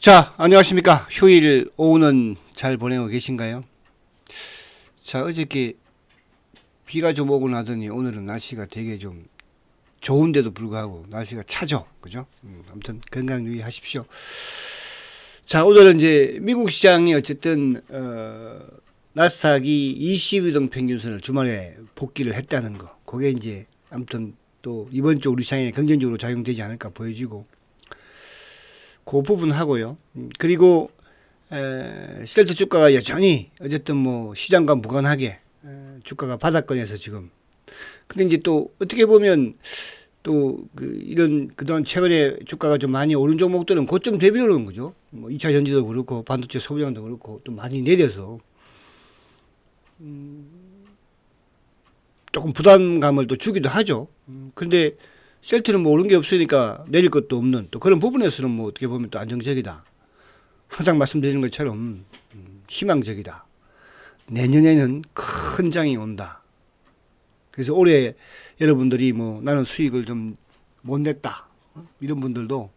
자, 안녕하십니까. 휴일 오후는 잘 보내고 계신가요? 자, 어저께 비가 좀 오고 나더니 오늘은 날씨가 되게 좀 좋은데도 불구하고 날씨가 차죠. 그죠? 아무튼 건강 유의하십시오. 자, 오늘은 이제 미국 시장이 어쨌든, 나스닥이 22등 평균선을 주말에 복귀를 했다는 거. 그게 이제 아무튼 또 이번 주 우리 시장에 긍정적으로 작용되지 않을까 보여지고, 그 부분 하고요. 그리고 셀트 주가가 여전히 어쨌든 뭐 시장과 무관하게 주가가 바닥권에서 지금. 근데 이제 또 어떻게 보면 또 이런 그동안 최근에 주가가 좀 많이 오른 종목들은 고점 대비를 오는 거죠. 뭐 2차 전지도 그렇고 반도체 소비량도 그렇고 또 많이 내려서 조금 부담감을 또 주기도 하죠. 근데 셀트는 뭐 오른 게 없으니까 내릴 것도 없는 또 그런 부분에서는 뭐 어떻게 보면 또 안정적이다. 항상 말씀드리는 것처럼 희망적이다. 내년에는 큰 장이 온다. 그래서 올해 여러분들이 뭐 나는 수익을 좀 못 냈다. 이런 분들도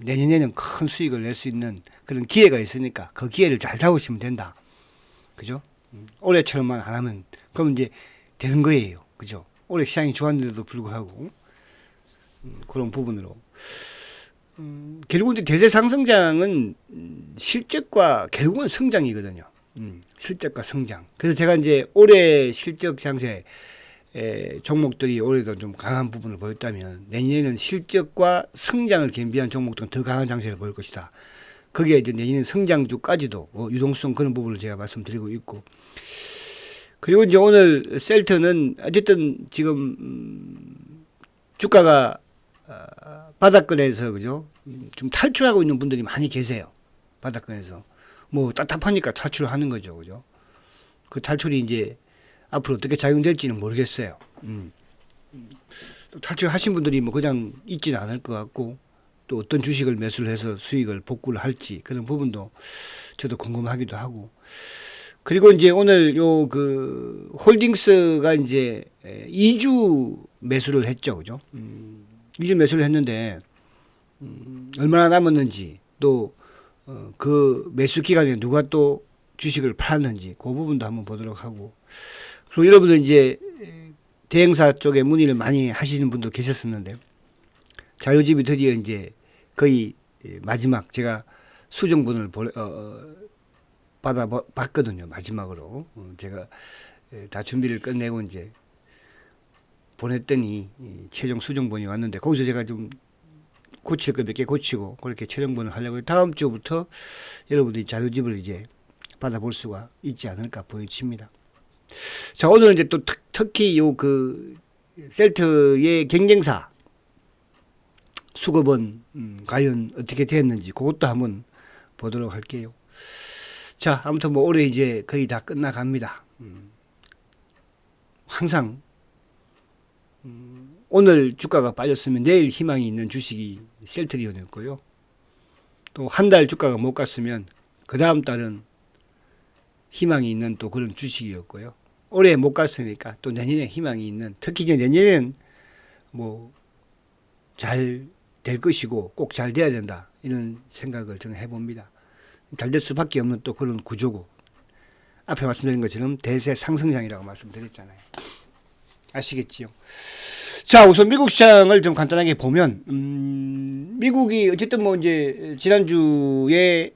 내년에는 큰 수익을 낼 수 있는 그런 기회가 있으니까 그 기회를 잘 잡으시면 된다. 그죠? 올해처럼만 안 하면 그럼 이제 되는 거예요. 그죠? 올해 시장이 좋았는데도 불구하고 그런 부분으로. 결국은 이제 대세 상승장은 실적과 결국은 성장이거든요. 실적과 성장. 그래서 제가 이제 올해 실적 장세 종목들이 올해도 좀 강한 부분을 보였다면 내년에는 실적과 성장을 겸비한 종목들은 더 강한 장세를 보일 것이다. 거기에 이제 내년에 성장주까지도 유동성 그런 부분을 제가 말씀드리고 있고. 그리고 이제 오늘 셀트는 어쨌든 지금 주가가 바닥권에서 그죠? 좀 탈출하고 있는 분들이 많이 계세요. 바닥권에서 뭐 답답하니까 탈출하는 거죠, 그죠? 그 탈출이 이제 앞으로 어떻게 작용될지는 모르겠어요. 또 탈출하신 분들이 뭐 그냥 있지는 않을 것 같고 또 어떤 주식을 매수를 해서 수익을 복구를 할지 그런 부분도 저도 궁금하기도 하고. 그리고 이제 오늘 요 홀딩스가 이제 2주 매수를 했죠, 그죠? 2주 매수를 했는데 얼마나 남았는지 또 그 매수 기간에 누가 또 주식을 팔았는지 그 부분도 한번 보도록 하고. 그리고 여러분들 이제 대행사 쪽에 문의를 많이 하시는 분도 계셨었는데 자, 요즘이 드디어 이제 거의 마지막 제가 수정본을 받아봤거든요. 마지막으로 제가 다 준비를 끝내고 이제 보냈더니 최종 수정본이 왔는데 거기서 제가 좀 고칠 거 몇 개 고치고 그렇게 최종본을 하려고 다음 주부터 여러분들이 자료집을 이제 받아볼 수가 있지 않을까 보여집니다. 자, 오늘은 이제 또 특히 셀트의 경쟁사 수급은 과연 어떻게 됐는지 그것도 한번 보도록 할게요. 자, 아무튼 뭐 올해 이제 거의 다 끝나갑니다. 항상 오늘 주가가 빠졌으면 내일 희망이 있는 주식이 셀트리온이었고요. 또 한 달 주가가 못 갔으면 그 다음 달은 희망이 있는 또 그런 주식이었고요. 올해 못 갔으니까 또 내년에 희망이 있는, 특히 이제 내년에는 뭐 잘 될 것이고 꼭 잘 돼야 된다 이런 생각을 저는 해봅니다. 잘 될 수밖에 없는 또 그런 구조고 앞에 말씀드린 것처럼 대세 상승장이라고 말씀드렸잖아요. 아시겠지요? 자, 우선 미국 시장을 좀 간단하게 보면 미국이 어쨌든 뭐 이제 지난주에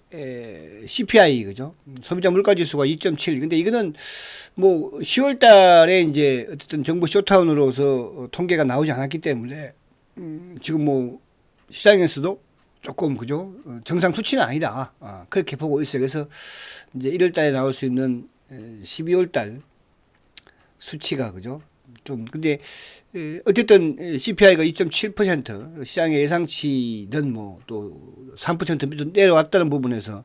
CPI 그죠? 소비자 물가 지수가 2.7. 근데 이거는 뭐 10월 달에 이제 어쨌든 정부 쇼타운으로서 통계가 나오지 않았기 때문에 지금 뭐 시장에서도 조금 그죠? 정상 수치는 아니다. 그렇게 보고 있어요. 그래서 이제 1월 달에 나올 수 있는 12월 달 수치가 그죠? 좀 근데 어쨌든 CPI가 2.7% 시장의 예상치는 뭐 또 3% 밑으로 내려왔다는 부분에서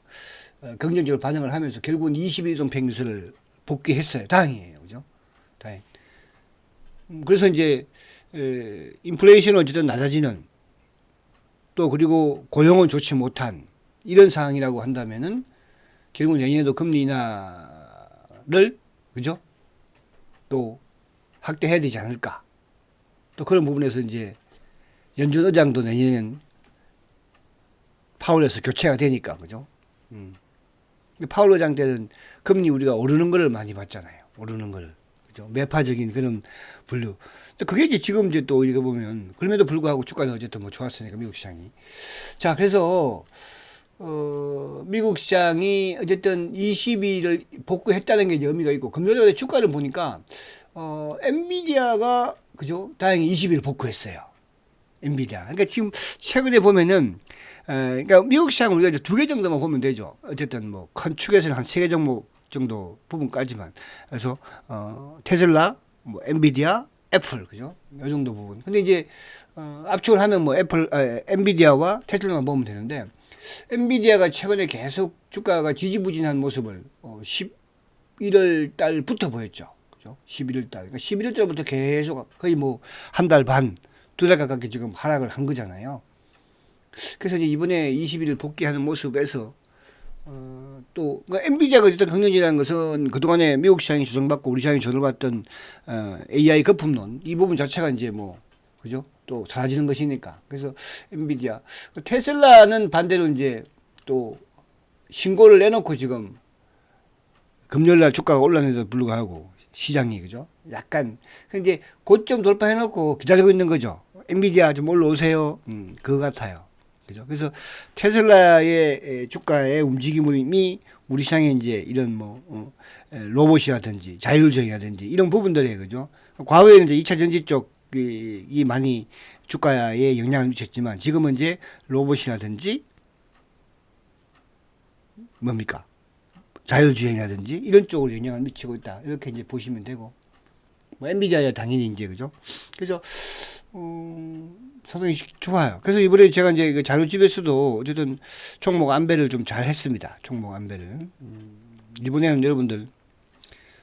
긍정적으로 반응을 하면서 결국은 22종 평균선을 복귀했어요. 다행이에요, 그죠? 다행. 그래서 이제 인플레이션은 어쨌든 낮아지는 또 그리고 고용은 좋지 못한 이런 상황이라고 한다면은 결국은 내년에도 금리 인하를 그죠? 또 확대해야 되지 않을까. 또 그런 부분에서 이제 연준 의장도 내년에는 파월에서 교체가 되니까 그죠? 근데 파월 의장 때는 금리 우리가 오르는 걸 많이 봤잖아요. 오르는 걸 그죠? 매파적인 그런 분류. 근데 그게 이제 지금 이제 또 이거 보면 그럼에도 불구하고 주가는 어쨌든 뭐 좋았으니까 미국 시장이. 자 그래서 미국 시장이 어쨌든 20일을 복구했다는 게 이제 의미가 있고 금요일에 주가를 보니까 엔비디아가 그죠? 다행히 20일 복구했어요. 엔비디아. 그러니까 지금 최근에 보면은 그러니까 미국 시장 우리가 이제 두 개 정도만 보면 되죠. 어쨌든 뭐 큰 축에서는 한 세 개 종목 정도 부분까지만. 그래서 테슬라, 뭐 엔비디아, 애플 그죠? 이 정도 부분. 근데 이제 압축을 하면 뭐 엔비디아와 테슬라만 보면 되는데 엔비디아가 최근에 계속 주가가 지지부진한 모습을 11월 달부터 보였죠. 그죠? 11월 달. 그러니까 11월 달부터 계속 거의 뭐 한 달 반, 두 달 가깝게 지금 하락을 한 거잖아요. 그래서 이제 이번에 20일 복귀하는 모습에서 또 그러니까 엔비디아가 어쨌든 긍정적이라는 것은 그동안에 미국 시장이 조정받고 우리 시장이 조정받던 AI 거품론 이 부분 자체가 이제 뭐 그죠? 또 사라지는 것이니까. 그래서 엔비디아, 테슬라는 반대로 이제 또 신고를 내놓고 지금 금요일 날 주가가 올랐는데도 불구하고 시장이 그죠? 약간 이제 고점 돌파해놓고 기다리고 있는 거죠. 엔비디아 좀 올라오세요. 그거 같아요. 그죠? 그래서 테슬라의 주가의 움직임이 우리 시장에 이제 이런 뭐 로봇이라든지 자율주행이라든지 이런 부분들에 그죠? 과거에는 이제 2차 전지 쪽이 많이 주가에 영향을 미쳤지만 지금은 이제 로봇이라든지 뭡니까? 자율주행이라든지 이런 쪽으로 영향을 미치고 있다. 이렇게 이제 보시면 되고 뭐 엔비디아야 당연히 이제 그죠? 그래서 상당히 좋아요. 그래서 이번에 제가 이제 그 자료집에서도 어쨌든 종목 안배를 좀 잘 했습니다. 종목 안배를. 이번에는 여러분들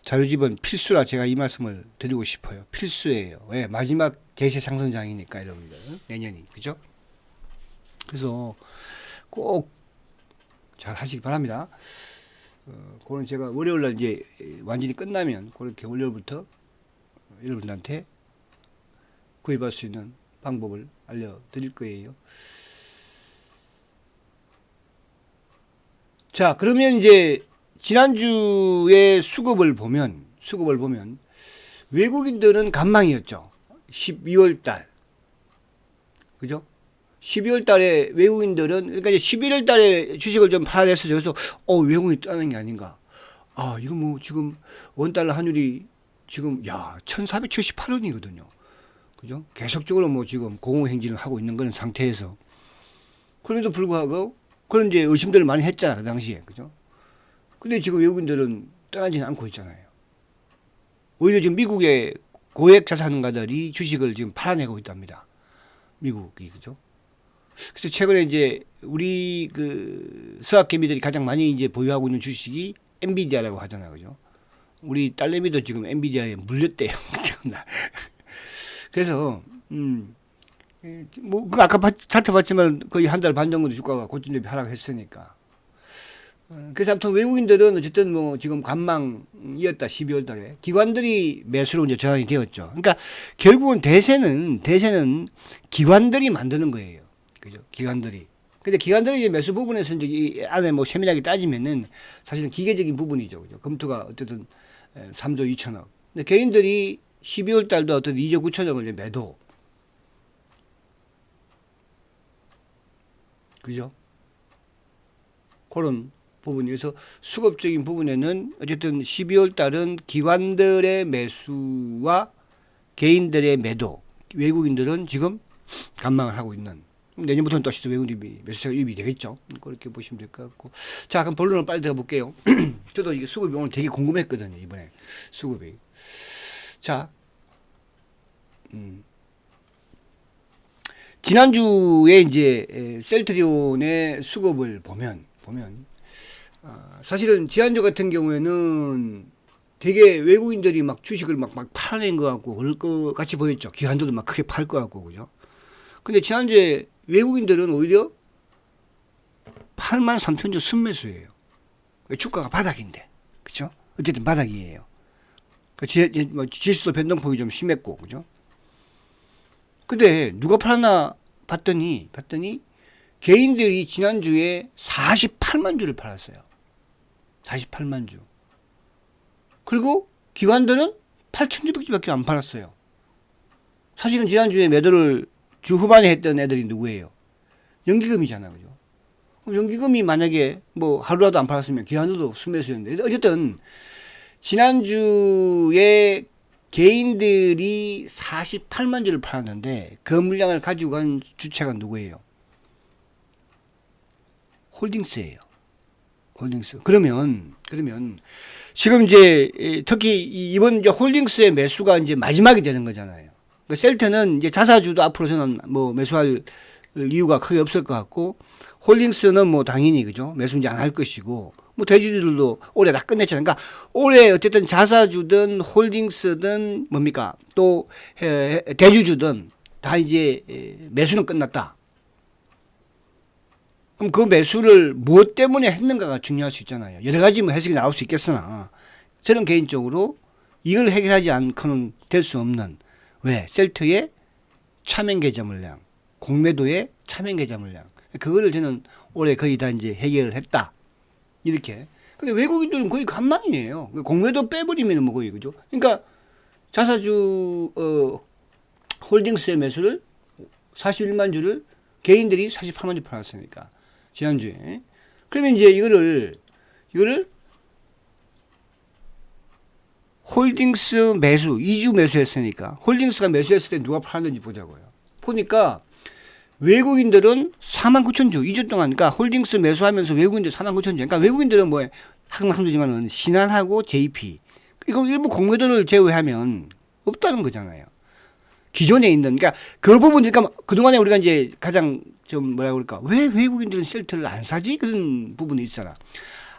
자료집은 필수라 제가 이 말씀을 드리고 싶어요. 필수예요. 왜? 마지막 대세 상승장이니까 여러분들 내년이 그죠? 그래서 꼭 잘 하시기 바랍니다. 그거는 제가 월요일날 이제 완전히 끝나면 그렇게 월요일부터 여러분들한테 구입할 수 있는 방법을 알려드릴 거예요. 자, 그러면 이제 지난주에 수급을 보면 외국인들은 간망이었죠. 12월 달. 그죠? 12월 달에 외국인들은 그러니까 이제 11월 달에 주식을 좀 팔아냈어요. 그래서 외국인이 떠나는 게 아닌가. 아, 이거 뭐 지금 원달러 환율이 지금 1478원이거든요. 그죠? 계속적으로 뭐 지금 공허행진을 하고 있는 그런 상태에서 그럼에도 불구하고 그런 이제 의심들을 많이 했잖아 그 당시에 그죠? 근데 지금 외국인들은 떠나지는 않고 있잖아요. 오히려 지금 미국의 고액 자산가들이 주식을 지금 팔아내고 있답니다. 미국이 그죠? 그래서 최근에 이제 우리 그 서학개미들이 가장 많이 이제 보유하고 있는 주식이 엔비디아라고 하잖아요, 그죠? 우리 딸내미도 지금 엔비디아에 물렸대요. 그래서 뭐 아까 차트 봤지만 거의 한 달 반 정도 주가가 고점 대비 하락했으니까. 그래서 아무튼 외국인들은 어쨌든 뭐 지금 관망이었다 12월 달에 기관들이 매수로 이제 전환이 되었죠. 그러니까 결국은 대세는 기관들이 만드는 거예요. 그죠? 기관들이. 근데 기관들이 이제 매수 부분에서 이제 이 안에 뭐 세밀하게 따지면은 사실은 기계적인 부분이죠. 그죠? 검토가 어쨌든 3조 2천억. 근데 개인들이 12월 달도 어떤 2조 9천억을 이제 매도. 그죠? 그런 부분에서 수급적인 부분에는 어쨌든 12월 달은 기관들의 매수와 개인들의 매도, 외국인들은 지금 관망을 하고 있는. 내년부터는 또 외국인들이 매수세가 유입이 되겠죠. 그렇게 보시면 될 것 같고. 자, 그럼 본론을 빨리 들어가 볼게요. 저도 이게 수급이 오늘 되게 궁금했거든요. 이번에 수급이. 자, 지난주에 이제 셀트리온의 수급을 보면 사실은 지난주 같은 경우에는 되게 외국인들이 막 주식을 막 팔아낸 것 같고 그럴 것 같이 보였죠. 기관들도 막 크게 팔 것 같고 그죠. 근데 지난주에 외국인들은 오히려 83,000주 순매수예요. 주가가 바닥인데 그죠. 어쨌든 바닥이에요. 지수도 변동폭이 좀 심했고 그죠. 근데 누가 팔았나 봤더니 개인들이 지난주에 48만 주를 팔았어요. 48만 주. 그리고 기관들은 8,000주밖에 안 팔았어요. 사실은 지난주에 매도를 주 후반에 했던 애들이 누구예요? 연기금이잖아요. 그죠? 연기금이 만약에 뭐 하루라도 안 팔았으면 기관들도 순매수였는데, 어쨌든 지난주에 개인들이 48만 주를 팔았는데 그 물량을 가지고 간 주체가 누구예요? 홀딩스예요. 홀딩스. 그러면 지금 이제 특히 이번 이제 홀딩스의 매수가 이제 마지막이 되는 거잖아요. 그러니까 셀트는 이제 자사주도 앞으로 저는 뭐 매수할 이유가 크게 없을 것 같고, 홀딩스는 뭐 당연히 그죠, 매수 이제 안 할 것이고, 뭐 대주주들도 올해 다 끝냈잖아요. 그러니까 올해 어쨌든 자사주든 홀딩스든 뭡니까 또 대주주든 다 이제 매수는 끝났다. 그럼 그 매수를 무엇 때문에 했는가가 중요할 수 있잖아요. 여러 가지 뭐 해석이 나올 수 있겠으나 저는 개인적으로 이걸 해결하지 않고는 될 수 없는, 왜? 셀트의 차명 계좌 물량, 공매도의 차명 계좌 물량, 그거를 저는 올해 거의 다 이제 해결을 했다. 이렇게. 근데 외국인들은 거의 간망이에요. 공매도 빼버리면 뭐 거의, 그죠? 그러니까 자사주, 홀딩스의 매수를 41만 주를 개인들이 48만 주 팔았으니까. 지난주에. 그러면 이제 이거를 홀딩스 매수, 2주 매수했으니까 홀딩스가 매수했을 때 누가 팔았는지 보자고요. 보니까 외국인들은 49,000주, 2주 동안, 그러니까 홀딩스 매수하면서 외국인들 49,000주. 그러니까 외국인들은 뭐, 항상 한두지만은 신한하고 JP. 이거 일부 공매도를 제외하면 없다는 거잖아요. 기존에 있는, 그러니까 그 부분, 그러니까 그동안에 우리가 이제 가장 좀 뭐라 그럴까, 왜 외국인들은 셀트를 안 사지? 그런 부분이 있잖아.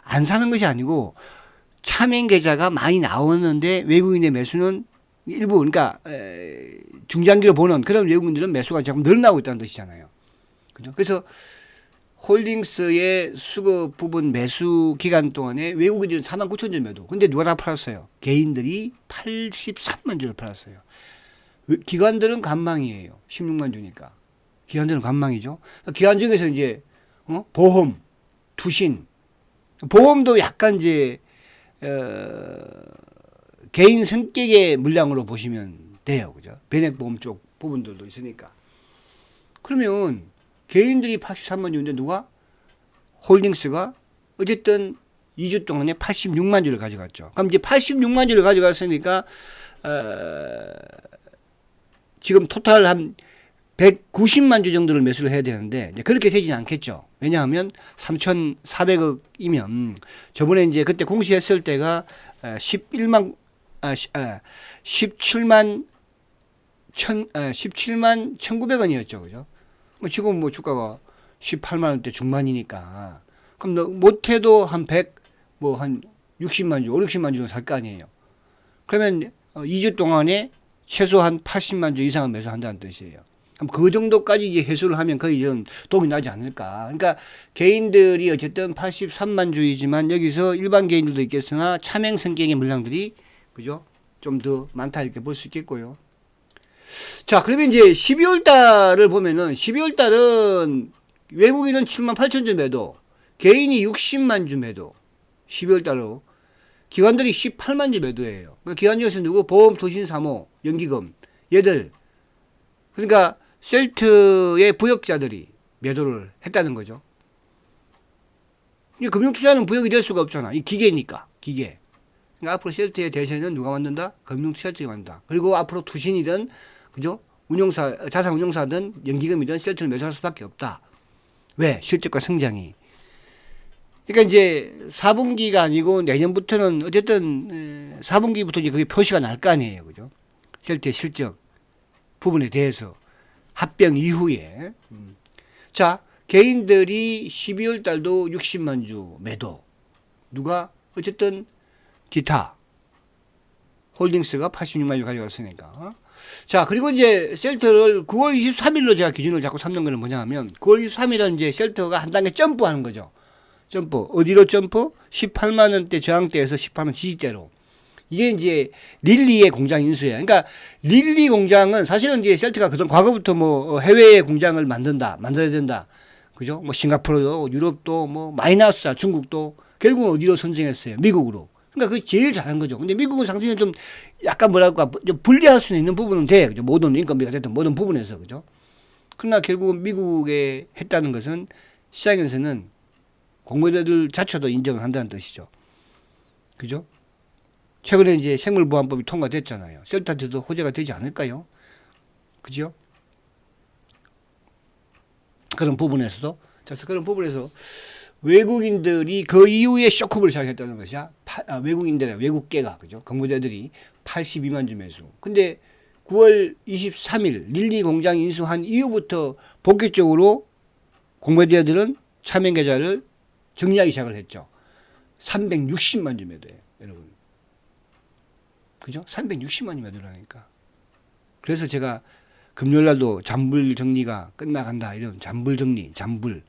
안 사는 것이 아니고 차명 계좌가 많이 나오는데 외국인의 매수는 일부, 그러니까 중장기로 보는 그런 외국인들은 매수가 조금 늘어나고 있다는 뜻이잖아요. 그죠? 그래서 홀딩스의 수급 부분 매수 기간 동안에 외국인들은 49,000주 매도. 근데 누가 다 팔았어요? 개인들이 83만 주를 팔았어요. 기관들은 간망이에요. 16만 주니까. 기관들은 간망이죠. 기관 중에서 이제 보험, 투신, 보험도 약간 이제 개인 성격의 물량으로 보시면 돼요. 그죠? 변액보험 쪽 부분들도 있으니까. 그러면 개인들이 83만 주인데 누가? 홀딩스가 어쨌든 2주 동안에 86만 주를 가져갔죠. 그럼 이제 86만 주를 가져갔으니까 지금 토탈 한 190만 주 정도를 매수를 해야 되는데 그렇게 되지는 않겠죠. 왜냐하면 3,400억이면 저번에 이제 그때 공시했을 때가 17만 1,900원이었죠. 그죠? 지금 뭐 주가가 18만 원대 중반이니까 그럼 못해도 한 100, 뭐 한 60만 주, 60만 주는 살 거 아니에요. 그러면 2주 동안에 최소한 80만 주 이상은 매수한다는 뜻이에요. 그럼 그 정도까지 이제 해소를 하면 거의 좀 독이 나지 않을까. 그러니까 개인들이 어쨌든 83만 주이지만 여기서 일반 개인들도 있겠으나 차명 성격의 물량들이 그죠? 좀 더 많다 이렇게 볼 수 있겠고요. 자, 그러면 이제 12월 달을 보면은 12월 달은 외국인은 7만 8천 주 매도, 개인이 60만 주 매도. 12월 달로 기관들이 18만 주 매도예요. 그러니까 기관 중에서 누구? 보험, 투신, 사모, 연기금. 얘들. 그러니까 셀트의 부역자들이 매도를 했다는 거죠. 이 금융투자는 부역이 될 수가 없잖아. 이 기계니까. 기계. 그러니까 앞으로 셀트의 대세는 누가 만든다? 금융투자 쪽이 만든다. 그리고 앞으로 투신이든 그죠? 자산운용사든 연기금이든 셀트를 매수할 수밖에 없다. 왜? 실적과 성장이. 그러니까 이제 4분기가 아니고 내년부터는 어쨌든 4분기부터 이제 그게 표시가 날 거 아니에요. 그죠? 셀트의 실적 부분에 대해서 합병 이후에. 자, 개인들이 12월 달도 60만 주 매도. 누가? 어쨌든 기타. 홀딩스가 86만 주 가져갔으니까. 자, 그리고 이제 셀트를 9월 23일로 제가 기준을 자꾸 삼는 거는 뭐냐 하면 9월 23일은 이제 셀트가 한 단계 점프하는 거죠. 점프. 어디로 점프? 18만 원대 저항대에서 18만 지지대로. 이게 이제 릴리의 공장 인수예요. 그러니까 릴리 공장은 사실은 이제 셀트가 그동안 과거부터 뭐 해외에 공장을 만들어야 된다. 그죠? 뭐 싱가포르도 유럽도 뭐 마이너스야 중국도 결국은 어디로 선정했어요? 미국으로. 그러니까 그게 제일 잘한 거죠. 근데 미국은 상승이 좀 약간 뭐랄까 좀 불리할 수 있는 부분은 돼. 그죠? 모든 인건비가 됐든 모든 부분에서 그죠? 그러나 결국은 미국에 했다는 것은 시장에서는 공모자들 자체도 인정을 한다는 뜻이죠. 그죠? 최근에 이제 생물보안법이 통과됐잖아요. 셀타한테도 호재가 되지 않을까요? 그죠? 그런 부분에서도. 그래서 그런 부분에서 외국인들이 그 이후에 쇼크를 시작했다는 것이야. 외국계가, 그죠? 공모자들이 82만 주 매수. 근데 9월 23일 릴리 공장 인수한 이후부터 본격적으로 공모자들은 차명 계좌를 정리하기 시작을 했죠. 360만 주 매도예요, 여러분. 그죠? 360만 주 매도라니까. 그래서 제가 금요일 날도 잔불 정리가 끝나간다. 이런 잔불 정리, 잔불.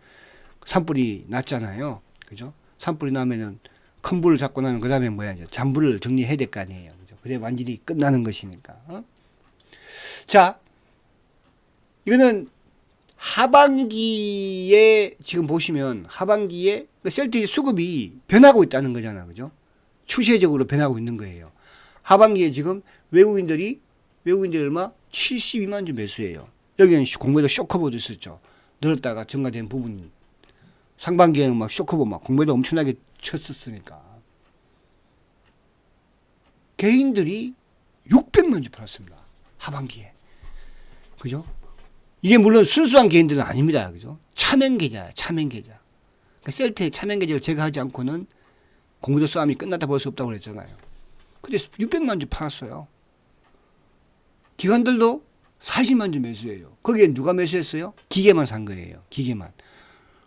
산불이 났잖아요. 그죠? 산불이 나면은 큰 불을 잡고 나면 그 다음에 뭐야, 이제 잔불을 정리해야 될 거 아니에요. 그죠? 그래 완전히 끝나는 것이니까. 어? 자, 이거는 하반기에 지금 보시면 하반기에 셀트 수급이 변하고 있다는 거잖아. 그죠? 추세적으로 변하고 있는 거예요. 하반기에 지금 외국인들이 얼마? 72만 주 매수예요. 여기는 공매도 쇼커버도 있었죠. 늘었다가 증가된 부분이. 상반기에는 막 쇼커버 막 공매도 엄청나게 쳤었으니까. 개인들이 600만 주 팔았습니다. 하반기에. 그죠? 이게 물론 순수한 개인들은 아닙니다. 그죠? 차명 계좌야, 차명 계좌. 그러니까 셀트의 차명 계좌를 제거하지 않고는 공매도 싸움이 끝났다 볼 수 없다고 그랬잖아요. 근데 600만 주 팔았어요. 기관들도 40만 주 매수해요. 거기에 누가 매수했어요? 기계만 산 거예요. 기계만.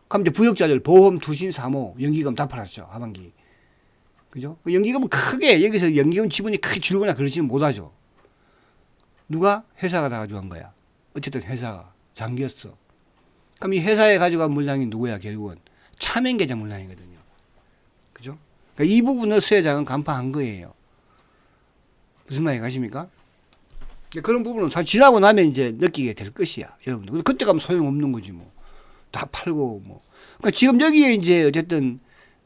그럼 이제 부역자들 보험, 투신, 사모, 연기금 다 팔았죠. 하반기. 그죠? 연기금은 크게 여기서 연기금 지분이 크게 줄거나 그러지는 못하죠. 누가? 회사가 다 가져간 거야. 어쨌든 회사가 잠겼어. 그럼 이 회사에 가져간 물량이 누구야? 결국은 차명 계좌 물량이거든요. 그죠? 그러니까 이 부분을 수혜장은 간파한 거예요. 무슨 말이 가십니까? 그런 부분은 다 지나고 나면 이제 느끼게 될 것이야, 여러분들. 그때 가면 소용없는 거지 뭐. 다 팔고 뭐. 그러니까 지금 여기에 이제 어쨌든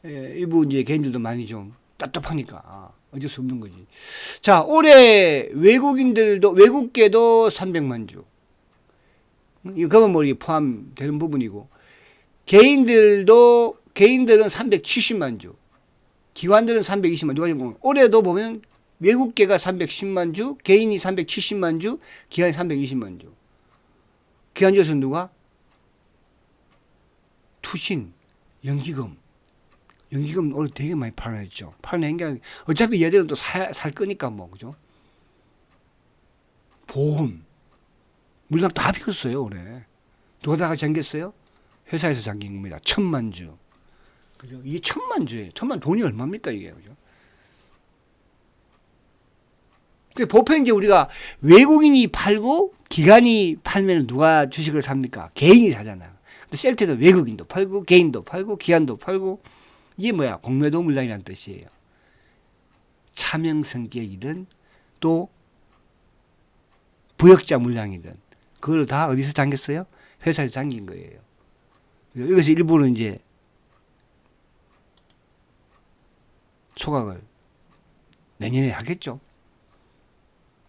일부 이제 개인들도 많이 좀 답답하니까 어쩔 수 없는 거지. 자, 올해 외국계도 300만 주. 이거는 뭐 포함되는 부분이고, 개인들은 370만 주, 기관들은 320만 주. 올해도 보면 외국계가 310만 주, 개인이 370만 주, 기관이 320만 주. 기관주에서는 누가? 투신, 연기금. 연기금 올해 되게 많이 팔아냈죠. 팔아낸 게 어차피 얘들은 또 살 거니까 뭐, 그죠? 보험. 물량 다 비웠어요, 올해. 누가 다 잠겼어요? 회사에서 잠긴 겁니다. 1000만 주. 그죠? 이게 1000만 주예요. 1000만 돈이 얼마입니까, 이게, 그죠? 보편 이제 우리가 외국인이 팔고 기관이 팔면 누가 주식을 삽니까? 개인이 사잖아. 근데 셀트도 외국인도 팔고 개인도 팔고 기관도 팔고, 이게 뭐야? 공매도 물량이라는 뜻이에요. 차명 성격이든 또 부역자 물량이든 그걸 다 어디서 잠겼어요? 회사에서 잠긴 거예요. 여기서 일부는 이제 소각을 내년에 하겠죠.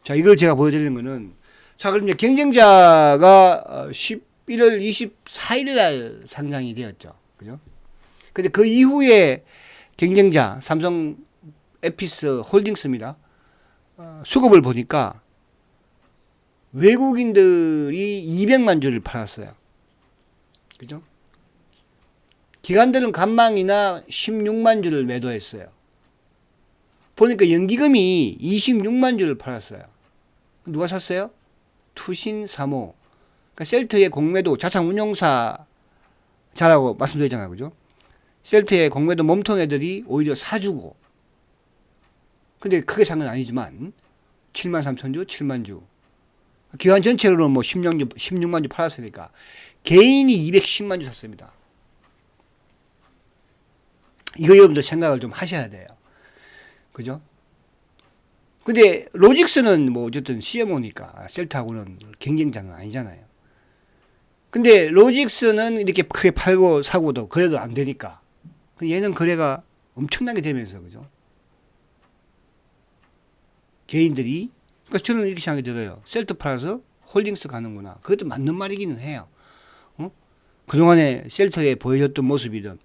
자, 이걸 제가 보여드리는 거는, 자, 그럼 이제 경쟁자가 11월 24일 날 상장이 되었죠. 그죠? 근데 그 이후에 경쟁자, 삼성 에피스 홀딩스입니다. 수급을 보니까 외국인들이 200만 주를 팔았어요. 그죠? 기관들은 간망이나 16만 주를 매도했어요. 보니까 연기금이 26만 주를 팔았어요. 누가 샀어요? 투신, 사모. 그러니까 셀트의 공매도 자산운용사자라고 말씀드렸잖아요. 그죠? 셀트의 공매도 몸통 애들이 오히려 사주고. 근데 크게 산 건 아니지만 7만 3천 주, 7만 주. 기관 전체로는 뭐 16만 주 팔았으니까 개인이 210만 주 샀습니다. 이거 여러분들 생각을 좀 하셔야 돼요. 그죠? 근데 로직스는 뭐 어쨌든 CMO니까 셀트하고는 경쟁자는 아니잖아요. 근데 로직스는 이렇게 크게 팔고 사고도 그래도 안 되니까. 얘는 거래가 엄청나게 되면서, 그죠? 개인들이, 그러니까 저는 이렇게 생각이 들어요. 셀트 팔아서 홀딩스 가는구나. 그것도 맞는 말이기는 해요. 그동안에 셀트에 보여줬던 모습이든,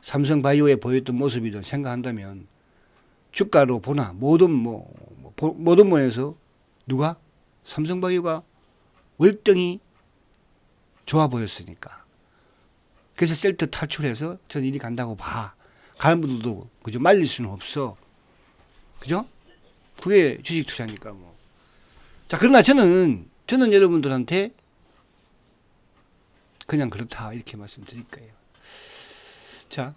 삼성바이오에 보여줬던 모습이든 생각한다면, 주가로 보나, 모든 면에서 누가? 삼성바이오가 월등히 좋아 보였으니까. 그래서 셀트 탈출해서 저는 이리 간다고 봐. 가는 분들도, 그죠? 말릴 수는 없어. 그죠? 그게 주식 투자니까 뭐. 자, 그러나 저는 여러분들한테 그냥 그렇다 이렇게 말씀드릴 거예요. 자,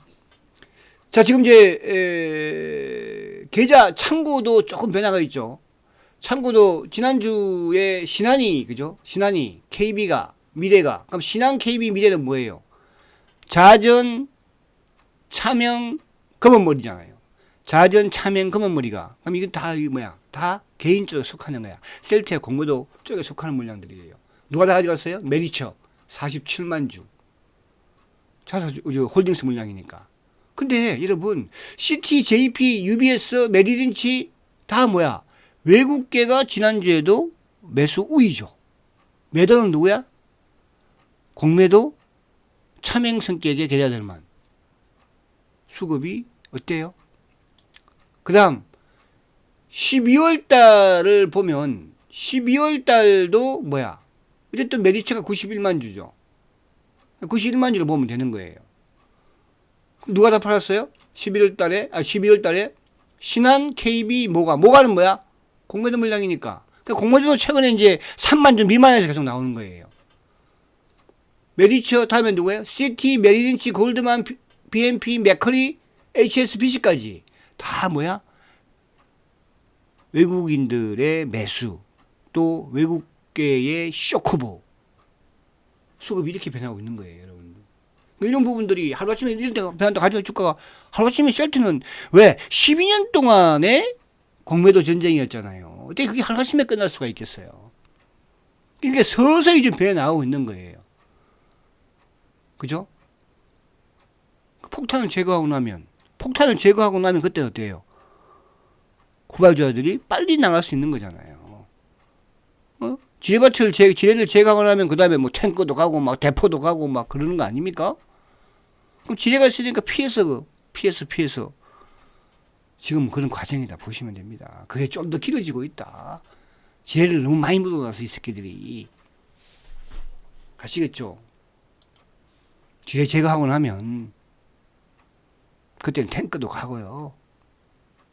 지금 이제 계좌 창고도 조금 변화가 있죠. 창고도 지난주에 신한이, 그죠? 신한이 KB가 미래가, 그럼 신한 KB 미래는 뭐예요? 자전 차명 검은머리잖아요. 자전 차명 검은머리가, 그럼 이건 다 뭐야? 다 개인 쪽에 속하는 거야. 셀트의 공모도 쪽에 속하는 물량들이에요. 누가 다 가져갔어요? 메리처 47만 주. 자사주 홀딩스 물량이니까. 근데 여러분, CT, JP, UBS, 메리린치 다 뭐야? 외국계가 지난주에도 매수 우위죠. 매도는 누구야? 공매도 차명 성격의 계좌들만. 수급이 어때요? 그 다음 12월 달을 보면 12월 달도 뭐야? 어쨌든 메리처가 91만 주죠. 91만 주를 보면 되는 거예요. 그럼 누가 다 팔았어요? 12월 달에 신한, KB, 모가는 뭐야? 공매도 물량이니까. 그러니까 공매도도 최근에 이제 3만 주 미만에서 계속 나오는 거예요. 메리처 다음에 누구예요? CT, 메리린치, 골드만, BNP, 맥커리, HSBC까지 다 뭐야? 외국인들의 매수, 또 외국계의 쇼크보 수급이 이렇게 변하고 있는 거예요, 여러분. 이런 부분들이 하루아침에 이런 데가 변한다 가지고 주가가 하루아침에 셀트는 왜 12년 동안의 공매도 전쟁이었잖아요. 어떻게 그게 하루아침에 끝날 수가 있겠어요? 그러니까 서서히 좀 변해나오고 있는 거예요. 그죠? 폭탄을 제거하고 나면 그때는 어때요? 후발주자들이 빨리 나갈 수 있는 거잖아요. 지뢰를 제거하고 나면 그 다음에 뭐 탱크도 가고 막 대포도 가고 막 그러는 거 아닙니까? 그럼 지뢰가 있으니까 피해서 지금 그런 과정이다 보시면 됩니다. 그게 좀 더 길어지고 있다. 지뢰를 너무 많이 묻어놔서 이 새끼들이. 아시겠죠? 지뢰 제거하고 나면 그때는 탱크도 가고요.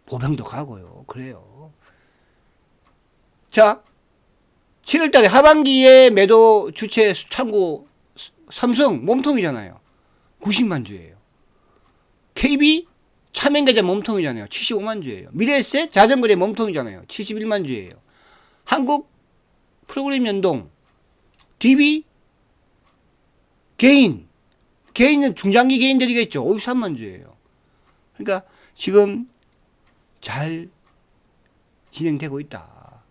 보병도 가고요. 그래요. 자, 7월달에 하반기에 매도 주체 창고 삼성 몸통이잖아요. 90만 주예요. KB 차명계좌 몸통이잖아요. 75만 주예요. 미래에셋 자전거래 몸통이잖아요. 71만 주예요. 한국 프로그램 연동 DB 개인은 중장기 개인들이겠죠. 53만 주예요. 그러니까 지금 잘 진행되고 있다.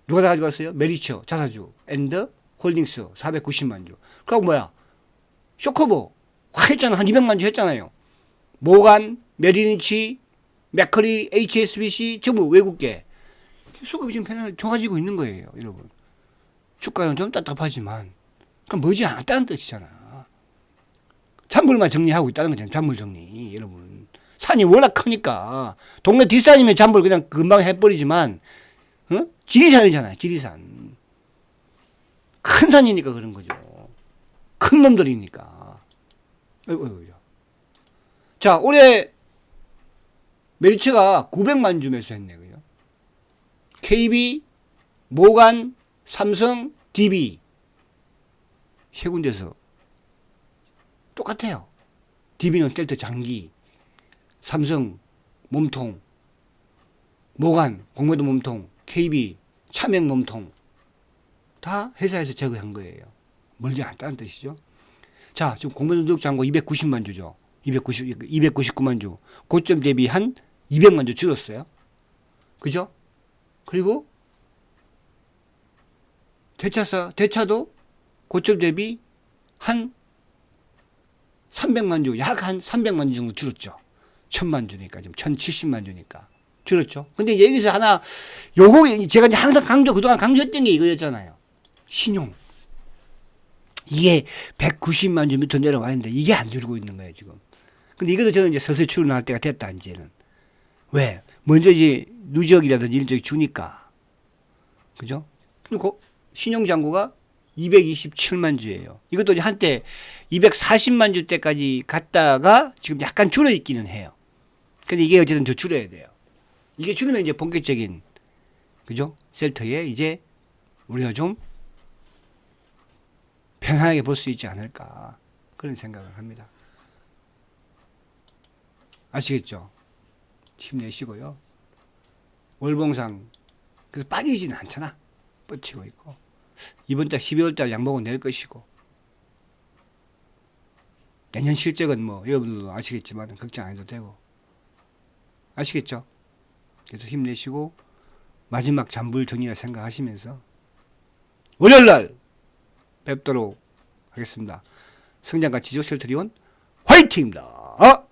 누가 다 가져갔어요? 메리처, 자사주, 엔더, 홀딩스 490만 주. 그리고 뭐야? 쇼커보 확 했잖아. 한 200만 주 했잖아요. 모간, 메리린치, 맥커리, HSBC 전부 외국계. 수급이 지금 좋아지고 있는 거예요, 여러분. 주가는 좀 답답하지만 그럼 머지 않았다는 뜻이잖아. 잔물만 정리하고 있다는 거잖아요. 잔물 정리, 여러분. 산이 워낙 크니까 동네 뒷산이면 잔물 그냥 금방 해버리지만 지리산이잖아요. 지리산. 큰 산이니까 그런 거죠. 큰 놈들이니까. 자, 올해 메리츠가 900만 주 매수했네. 그죠? KB, 모간, 삼성, DB 세 군데서 똑같아요. DB는 셀트 장기, 삼성 몸통, 모간 공매도 몸통, KB 차명 몸통 다 회사에서 제거한 거예요. 멀지 않다는 뜻이죠. 자, 지금 공매도 누적 잔고 290만 주죠. 299만 주. 고점 대비 한 200만 주 줄었어요. 그죠? 그리고 대차도 고점 대비 한 300만 주, 약 한 300만 주 정도 줄었죠. 1000만 주니까, 지금 1070만 주니까. 줄었죠. 근데 여기서 하나, 요거, 제가 이제 항상 그동안 강조했던 게 이거였잖아요. 신용. 이게 190만 주 밑으로 내려와 있는데 이게 안 줄고 있는 거예요, 지금. 근데 이것도 저는 이제 서서히 출근할 때가 됐다, 이제는. 왜? 먼저 이제 누적이라든지 이런 쪽이 주니까. 그죠? 그리고 신용잔고가 227만 주예요. 이것도 한때 240만 주 때까지 갔다가 지금 약간 줄어 있기는 해요. 근데 이게 어쨌든 더 줄어야 돼요. 이게 줄으면 이제 본격적인, 그죠? 셀터에 이제 우리가 좀 편안하게 볼 수 있지 않을까. 그런 생각을 합니다. 아시겠죠? 힘내시고요. 월봉상, 그래서 빠지지는 않잖아. 뻗치고 있고. 이번 달 12월 달 양봉은 낼 것이고. 내년 실적은 뭐 여러분들도 아시겠지만 걱정 안 해도 되고. 아시겠죠? 그래서 힘내시고 마지막 잔불 정리를 생각하시면서 월요일 날 뵙도록 하겠습니다. 성장과 지속 셀트리온 화이팅입니다.